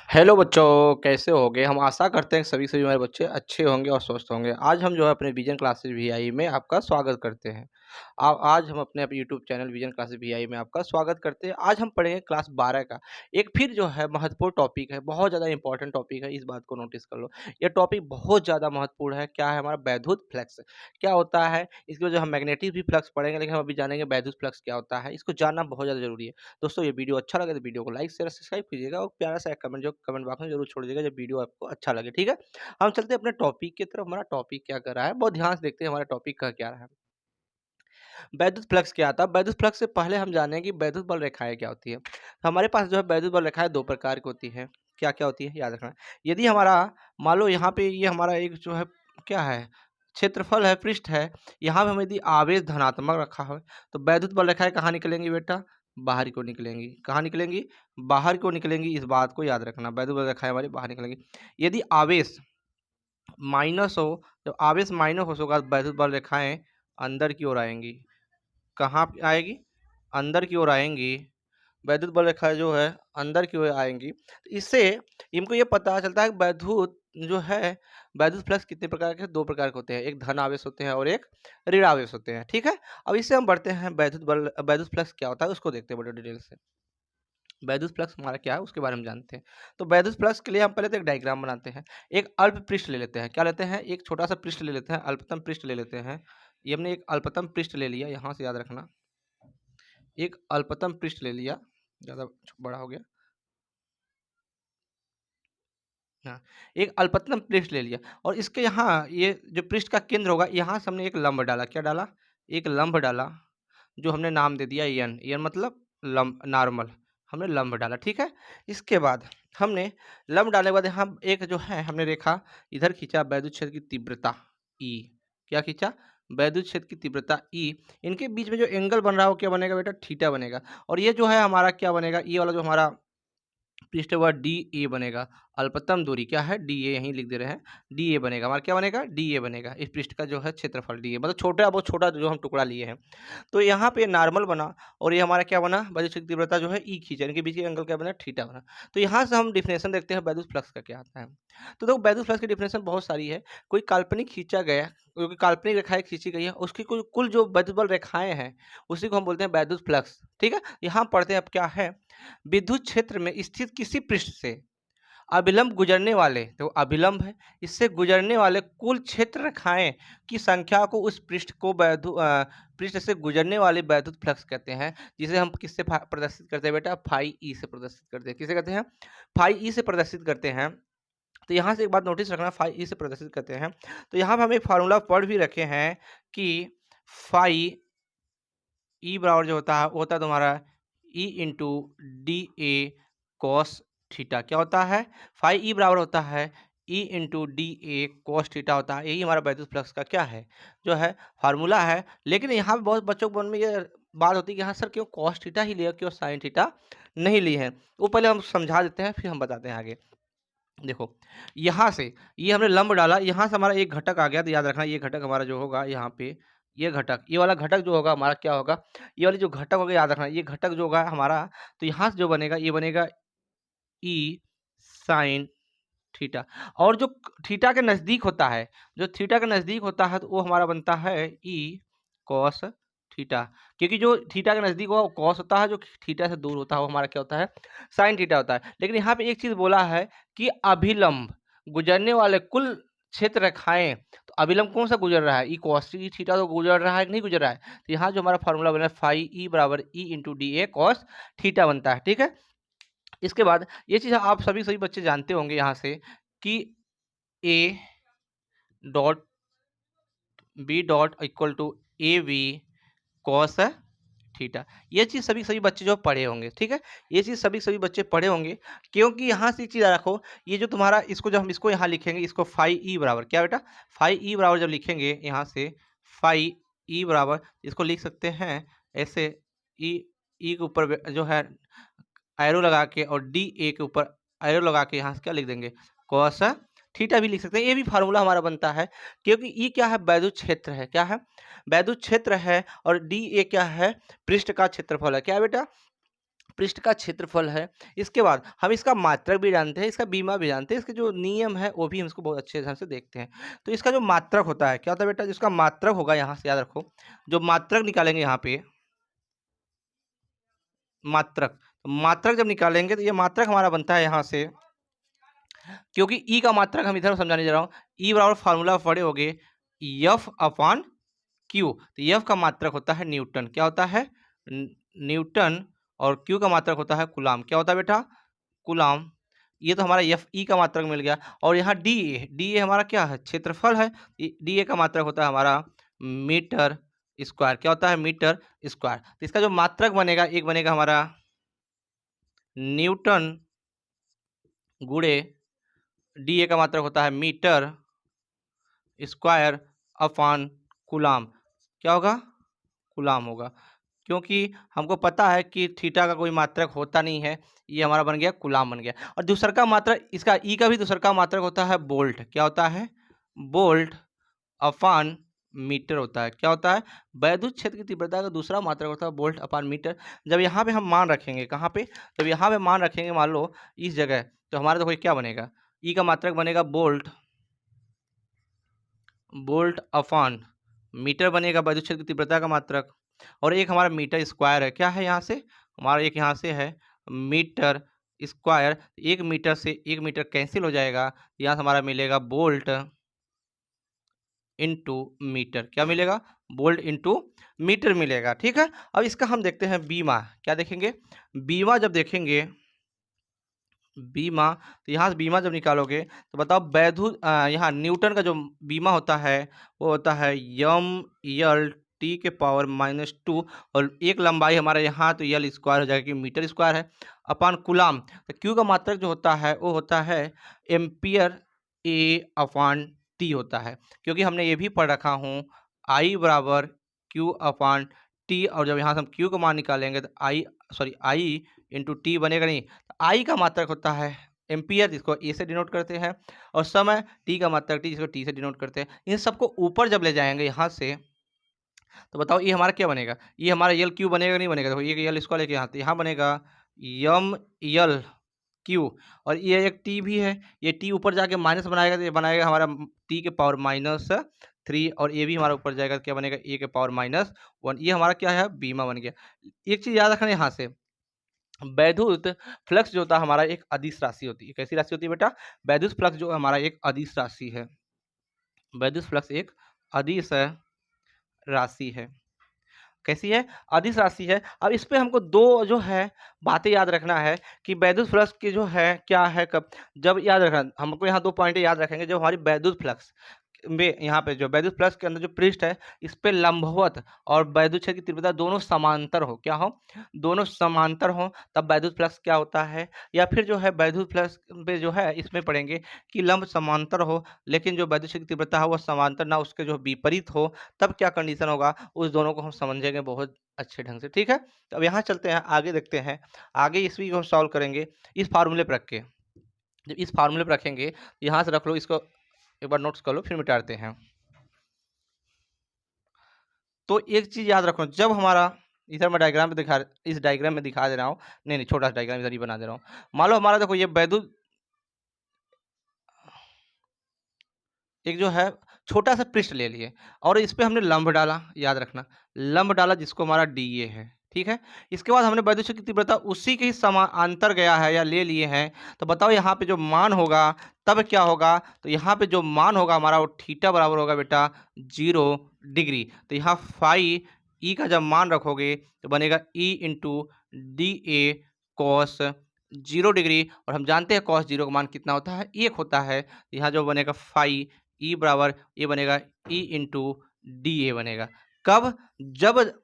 Hello बच्चों, कैसे होगे? हम आशा करते हैं कि सभी हमारे बच्चे अच्छे होंगे और स्वस्थ होंगे। आज हम जो है अपने विजन क्लासेस वीआई में आपका स्वागत करते हैं। आज हम अपने YouTube channel vision classes VI में आपका स्वागत करते हैं। आज हम पढ़ेंगे क्लास 12 का एक फिर जो है महत्वपूर्ण टॉपिक है, बहुत ज़्यादा इंपॉर्टेंट टॉपिक है, इस बात को नोटिस कर लो। ये टॉपिक बहुत ज़्यादा महत्वपूर्ण है। क्या है? हमारा वैद्युत फ्लक्स क्या होता है? इसकी वजह हम मैग्नेटिक भी फ्लक्स पढ़ेंगे, लेकिन हम अभी जानेंगे वैद्युत फ्लक्स क्या होता है। इसको जानना बहुत ज़्यादा जरूरी है। दोस्तों, ये वीडियो अच्छा लगे तो वीडियो को लाइक शेयर सब्सक्राइब कीजिएगा और प्यारा सा एक कमेंट जो कमेंट बॉक्स में जरूर छोड़ दीजिएगा जब वीडियो आपको अच्छा लगे। ठीक है, हम चलते हैं अपने टॉपिक की तरफ। हमारा टॉपिक क्या कर रहा है, बहुत ध्यान से देखते हैं हमारा टॉपिक का क्या रहा है। वैद्युत फ्लक्स क्या आता है? वैद्युत फ्लक्स से पहले हम जानें कि वैद्युत बल रेखाएं क्या होती है। तो हमारे पास जो है वैद्युत बल रेखाएं दो प्रकार की होती है। क्या क्या होती है याद रखना। यदि हमारा मान लो यहाँ पे ये हमारा एक जो है क्या है, क्षेत्रफल है, पृष्ठ है। यहाँ पे हम यदि आवेश धनात्मक रखा है तो वैद्युत बल रेखाएं कहाँ निकलेंगी बेटा? बाहर को निकलेंगी। कहाँ निकलेंगी? बाहर को निकलेंगी। इस बात को याद रखना, वैद्युत बल रेखाएं हमारी बाहर निकलेंगी। यदि आवेश माइनस हो, जब आवेश माइनस होगा तो वैद्युत बल रेखाएं अंदर की ओर आएंगी। कहाँ पे आएगी? अंदर की ओर आएंगी। वैद्युत बल रेखा जो है अंदर की ओर आएंगी। तो इससे इनको ये पता चलता है कि वैद्युत जो है वैद्युत फ्लक्स कितने प्रकार के? दो प्रकार के होते हैं, एक धन आवेश होते हैं और एक ऋण आवेश होते हैं। ठीक है, अब इससे हम बढ़ते हैं वैद्युत फ्लक्स क्या होता है उसको देखते हैं बड़े डिटेल से। वैद्युत फ्लक्स हमारा क्या है उसके बारे में जानते हैं। तो वैद्युत फ्लक्स के लिए हम पहले तो एक डायग्राम बनाते हैं। एक अल्प पृष्ठ ले लेते हैं। क्या लेते हैं? एक छोटा सा पृष्ठ ले लेते हैं, अल्पतम पृष्ठ ले लेते हैं। ये हमने एक अल्पतम पृष्ठ ले लिया, यहाँ से याद रखना। एक अल्पतम पृष्ठ ले लिया, ज़्यादा बड़ा हो गया। हाँ, एक अल्पतम पृष्ठ ले लिया और इसके यहाँ ये जो पृष्ठ का केंद्र होगा, यहाँ से हमने एक लंब डाला। क्या डाला? एक लंब डाला, जो हमने नाम दे दिया एन। एन मतलब लंब, नॉर्मल। हमने लंब डाला। ठीक है, इसके बाद हमने लंब डालने के बाद यहाँ एक जो है हमने रेखा इधर खींचा, वैद्युत क्षेत्र की तीव्रता ई। क्या खींचा? वैद्युत क्षेत्र की तीव्रता ई। इनके बीच में जो एंगल बन रहा है वो क्या बनेगा बेटा? थीटा बनेगा। और ये जो है हमारा क्या बनेगा? ये वाला जो हमारा पृष्ठ हुआ डी ए बनेगा। अल्पतम दूरी क्या है? डी ए, यहीं लिख दे रहे हैं। डी ए बनेगा हमारा। क्या बनेगा? डी ए बनेगा। इस पृष्ठ का जो है क्षेत्रफल डी ए, मतलब छोटा, बहुत छोटा जो हम टुकड़ा लिए हैं। तो यहाँ पे नॉर्मल बना और ये हमारा क्या बना? वैद्युत क्षेत्र की तीव्रता जो है ई खींचा, इनके बीच के एंगल क्या बना? थीटा बना। तो यहाँ से हम डिफिनेशन देखते हैं वैद्युत फ्लक्स का क्या आता है। तो देखो, वैद्युत फ्लक्स की डिफिनेशन बहुत सारी है। कोई काल्पनिक खींचा गया, कोई काल्पनिक रेखाएं खींची गई है, उसकी कुल कुल जो वैद्युत बल रेखाएं हैं उसी को हम बोलते हैं वैद्युत फ्लक्स। ठीक है, यहाँ पढ़ते हैं अब क्या है। विद्युत क्षेत्र में स्थित किसी पृष्ठ से अभिलंब गुजरने वाले, तो अभिलंब है, इससे गुजरने वाले कुल क्षेत्र रेखाएं की संख्या को उस पृष्ठ से गुजरने वाले वैद्युत फ्लक्स कहते हैं, जिसे हम किससे प्रदर्शित करते हैं बेटा? फाई ई से प्रदर्शित करते हैं। किसे कहते हैं? फाई ई से प्रदर्शित करते हैं। तो यहाँ से एक बात नोटिस रखना, फाई ई से प्रदर्शित करते हैं। तो यहाँ पर हम एक फार्मूला पढ़ भी रखे हैं कि फाई ई बराबर जो होता है वो होता है तुम्हारा E into D A cos theta. क्या होता है? फाई ई बराबर होता है E into D A cos theta होता है। यही हमारा वैद्युत फ्लक्स का क्या है, जो है फार्मूला है। लेकिन यहाँ पे बहुत बच्चों के मन में ये बात होती है कि हाँ सर, क्यों कॉस थीटा ही लिया, क्यों साइन थीटा नहीं ली है? वो पहले हम समझा देते हैं, फिर हम बताते हैं आगे। देखो, यहाँ से ये हमने लंब डाला, यहाँ से हमारा एक घटक आ गया। तो याद रखना, ये घटक हमारा जो होगा यहाँ पे, ये घटक, ये वाला घटक जो होगा हमारा क्या होगा? ये वाली जो घटक होगा, याद रखना, ये घटक जो होगा हमारा, तो यहाँ से जो बनेगा ये बनेगा ई साइन थीटा। और जो थीटा के नजदीक होता है, जो थीटा के नजदीक होता है, तो वो हमारा बनता है ई कॉस थीटा। क्योंकि जो थीटा के नजदीक होगा वो कॉस होता है, जो थीटा से दूर होता है वो हमारा क्या होता है? साइन थीटा होता है। लेकिन यहाँ पे एक चीज बोला है कि अभिलंब गुजरने वाले कुल क्षेत्र रेखाएं, तो अभिलंब कौन सा गुजर रहा है? ई कॉस थीटा तो गुजर रहा है कि नहीं गुजर रहा है? तो यहाँ जो हमारा फॉर्मूला बना है फाई ई बराबर E into D A cos theta बनता है। ठीक है, इसके बाद ये चीज़ आप सभी बच्चे जानते होंगे यहाँ से कि A dot B dot equal to A B cos theta. ये चीज़ सभी बच्चे जो पढ़े होंगे। ठीक है, ये चीज़ सभी बच्चे पढ़े होंगे, क्योंकि यहाँ से एक चीज़ रखो, ये जो तुम्हारा इसको जब हम इसको यहाँ लिखेंगे, इसको फाई ई बराबर क्या बेटा? फाई ई बराबर जब लिखेंगे यहाँ से, फाई ई बराबर इसको लिख सकते हैं ऐसे, ई ई के ऊपर जो है एरो लगा के और डी ए के ऊपर एरो लगा के यहाँ से क्या लिख देंगे? कॉस थीटा भी लिख सकते हैं। ये भी फार्मूला हमारा बनता है, क्योंकि ई क्या है? वैद्युत क्षेत्र है। क्या है? वैद्युत क्षेत्र है। और डी ए क्या है? पृष्ठ का क्षेत्रफल है। क्या है बेटा? पृष्ठ का क्षेत्रफल है। इसके बाद हम इसका मात्रक भी जानते हैं, इसका बीमा भी जानते हैं, इसके जो नियम है वो भी हम इसको बहुत अच्छे ढंग से देखते हैं। तो इसका जो मात्रक होता है, क्या होता है बेटा, जिसका मात्रक होगा यहाँ से याद रखो, जो मात्रक निकालेंगे यहाँ पे, मात्रक, मात्रक जब निकालेंगे तो ये मात्रक हमारा बनता है यहाँ से, क्योंकि ई का मात्रक हम इधर समझाने जा रहा हूँ, ई बराबर फार्मूला पढ़े होगे एफ अपॉन क्यू, तो एफ का मात्रक होता है न्यूटन, क्या होता है न्यूटन, और क्यू का मात्रक होता है कूलाम, क्या होता है बेटा कूलाम। ये तो हमारा एफ ई का मात्रक मिल गया। और यहाँ डी ए हमारा क्या है, क्षेत्रफल है, डी ए का मात्रक होता है हमारा मीटर स्क्वायर, क्या होता है मीटर स्क्वायर। तो इसका जो मात्रक बनेगा, एक बनेगा हमारा न्यूटन गुणे डी ए का मात्रक होता है मीटर स्क्वायर अपॉन कूलाम, क्या होगा कूलाम होगा, क्योंकि हमको पता है कि थीटा का कोई मात्रक होता नहीं है, ये हमारा बन गया कूलाम बन गया। और दूसरा का मात्रक, इसका ई का भी दूसरा का मात्रक होता है बोल्ट, क्या होता है बोल्ट अपॉन मीटर होता है, क्या होता है वैद्युत क्षेत्र की तीव्रता का दूसरा मात्रक होता है बोल्ट अपॉन मीटर। जब यहाँ पे हम मान रखेंगे, कहाँ पे, जब यहाँ पे मान रखेंगे मान लो इस जगह, तो हमारा देखो क्या बनेगा, ई का मात्रक बनेगा बोल्ट, बोल्ट अपॉन मीटर बनेगा वैद्युत क्षेत्र की तीव्रता का मात्रक, और एक हमारा मीटर स्क्वायर है, क्या है यहाँ से हमारा एक यहाँ से है मीटर स्क्वायर, एक मीटर से एक मीटर कैंसिल हो जाएगा, यहाँ से हमारा मिलेगा बोल्ट इनटू मीटर, क्या मिलेगा बोल्ट इनटू मीटर मिलेगा। ठीक है, अब इसका हम देखते हैं बीमा, क्या देखेंगे बीमा, जब देखेंगे बीमा, तो यहाँ से बीमा जब निकालोगे तो बताओ वैद्युत यहाँ न्यूटन का जो बीमा होता है वो होता है यम यल टी के पावर -2, और एक लंबाई हमारा यहाँ तो यल स्क्वायर हो जाएगा कि मीटर स्क्वायर है, अपान कूलाम। तो क्यू का मात्रक जो होता है वो होता है एम्पियर ए अपान टी होता है, क्योंकि हमने ये भी पढ़ रखा हूँ आई बराबर क्यू अपान टी, और जब यहाँ से हम क्यू का मान निकालेंगे तो आई इंटू टी बनेगा नहीं, आई का मात्रक होता है एम्पियर, जिसको ए से डिनोट करते हैं, और समय टी का मात्रक टी, जिसको टी से डिनोट करते हैं। इन सबको ऊपर जब ले जाएंगे यहाँ से, तो बताओ ये हमारा क्या बनेगा, ये हमारा यल क्यू बनेगा नहीं बनेगा, देखो ये यल इसको लेके यहाँ, तो यहाँ बनेगा यम यल क्यू, और ये एक टी भी है, ये टी ऊपर जाके माइनस बनाएगा तो ये बनाएगा हमारा टी के पावर -3, और ये भी हमारा ऊपर जाएगा, क्या बनेगा ए के पावर -1, ये हमारा क्या है बीमा बन गया। एक चीज़ याद रखना यहाँ से, वैद्युत फ्लक्स जो होता है हमारा एक अदिश राशि होती है, कैसी राशि होती है बेटा, वैद्युत फ्लक्स जो हमारा एक अदिश राशि है, वैद्युत फ्लक्स एक अदिश राशि है, कैसी है अदिश राशि है। अब इस पे हमको दो जो है बातें याद रखना है कि वैद्युत फ्लक्स की जो है क्या है, कब जब याद रखना हमको, यहाँ दो पॉइंट याद रखेंगे, जब हमारी वैद्युत फ्लक्स में यहाँ पे जो वैद्युत फ्लक्स के अंदर जो पृष्ठ है इस पे लंबवत और वैद्युत क्षेत्र की तीव्रता दोनों समांतर हो, क्या हो दोनों समांतर हो, तब वैद्युत फ्लक्स क्या होता है। या फिर जो है वैद्युत फ्लक्स पे जो है इसमें पढ़ेंगे कि लंब समांतर हो, लेकिन जो वैद्युत क्षेत्र की तीव्रता है वो समांतर ना उसके जो विपरीत हो, तब क्या कंडीशन होगा, उस दोनों को हम समझेंगे बहुत अच्छे ढंग से। ठीक है, तो अब यहाँ चलते हैं आगे, देखते हैं आगे इसवी को हम सॉल्व करेंगे इस फार्मूले पर रख के। जब इस फार्मूले पर रखेंगे यहाँ से रख लो, इसको एक बार नोट्स कर लो, फिर मिटाते हैं। तो एक चीज याद रखो, जब हमारा इधर मैं डायग्राम में दिखा, इस डायग्राम में दिखा दे रहा हूँ, नहीं छोटा सा डायग्राम इधर ही बना दे रहा हूँ। मान लो हमारा देखो ये वैद्युत एक जो है छोटा सा पृष्ठ ले लिए और इस पे हमने लंब डाला, याद रखना लंब डाला जिसको हमारा डी ए है। ठीक है, इसके बाद हमने वैद्युत क्षेत्र की तीव्रता उसी के ही समांतर गया है या ले लिए हैं, तो बताओ यहाँ पे जो मान होगा तब क्या होगा, तो यहाँ पे जो मान होगा हमारा वो थीटा बराबर होगा बेटा 0 डिग्री। तो यहाँ फाई ई का जब मान रखोगे तो बनेगा E into D A cos 0 degree, और हम जानते हैं कॉस 0 का मान कितना होता है 1 होता है। यहाँ जो बनेगा फाई ई बराबर ये बनेगा ई इंटू डी ए बनेगा, कब जब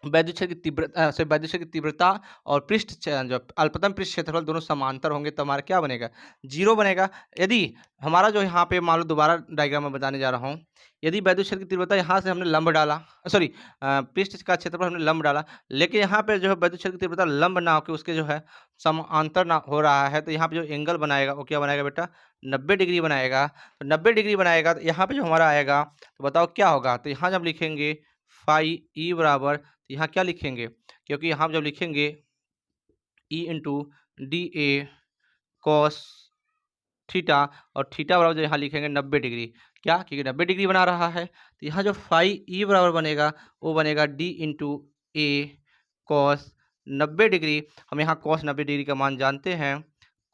वैद्युत क्षेत्र की तीव्रता से वैद्युत क्षेत्र की तीव्रता और जो अल्पतम पृष्ठ क्षेत्रफल दोनों समांतर होंगे तो हमारा क्या बनेगा 0 बनेगा। यदि हमारा जो यहाँ पे मान लो दोबारा डायग्राम में बताने जा रहा हूँ, यदि वैद्युत क्षेत्र की तीव्रता यहाँ से हमने लंब डाला, सॉरी पृष्ठ का क्षेत्रफल हमने लंब डाला, लेकिन यहाँ पे जो है वैद्युत क्षेत्र की तीव्रता लंब ना होकर उसके जो है समांतर ना हो रहा है, तो यहाँ पे जो एंगल बनाएगा वो क्या बनाएगा बेटा 90 डिग्री बनाएगा। तो 90 डिग्री बनाएगा तो यहाँ पे जो हमारा आएगा तो बताओ क्या होगा, तो यहाँ जब लिखेंगे फाई ई बराबर, यहाँ क्या लिखेंगे, क्योंकि यहाँ जब लिखेंगे E into D A cos theta, और थीटा बराबर जो यहाँ लिखेंगे 90 डिग्री। क्या? क्योंकि 90 डिग्री बना रहा है, तो यहाँ जो फाई ई बराबर बनेगा वो बनेगा डी इंटू ए कॉस 90 डिग्री। हम यहाँ कॉस 90 डिग्री का मान जानते हैं,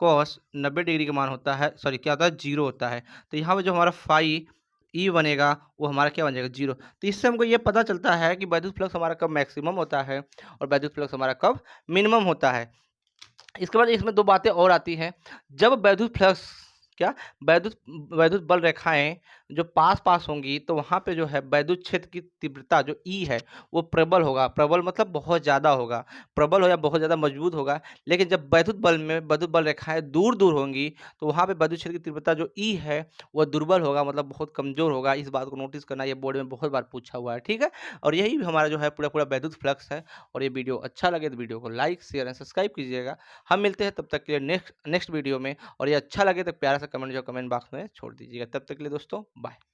कॉस 90 डिग्री का मान होता है, सॉरी क्या होता है, जीरो होता है। तो यहाँ पर जो हमारा फाई ई बनेगा वो हमारा क्या बन जाएगा, जीरो। तो इससे हमको ये पता चलता है कि वैद्युत फ्लक्स हमारा कब मैक्सिमम होता है और वैद्युत फ्लक्स हमारा कब मिनिमम होता है। इसके बाद इसमें दो बातें और आती हैं। जब वैद्युत फ्लक्स क्या वैद्युत वैद्युत बल रेखाएं जो पास पास होंगी तो वहां पे जो है वैद्युत क्षेत्र की तीव्रता जो ई है वो प्रबल होगा। प्रबल मतलब बहुत ज़्यादा होगा, प्रबल हो या बहुत ज़्यादा मजबूत होगा। लेकिन जब वैद्युत बल रेखाएं दूर दूर होंगी तो वहां पे वैद्युत क्षेत्र की तीव्रता जो ई है वह दुर्बल होगा, मतलब बहुत कमजोर होगा। इस बात को नोटिस करना, ये बोर्ड में बहुत बार पूछा हुआ है, ठीक है। और यही हमारा जो है पूरा पूरा वैद्युत फ्लक्स है। और ये वीडियो अच्छा लगे तो वीडियो को लाइक शेयर एंड सब्सक्राइब कीजिएगा। हम मिलते हैं तब तक के लिए नेक्स्ट वीडियो में। और ये अच्छा लगे तो प्यारा सा कमेंट जो कमेंट बॉक्स में छोड़ दीजिएगा। तब तक के लिए दोस्तों बाय।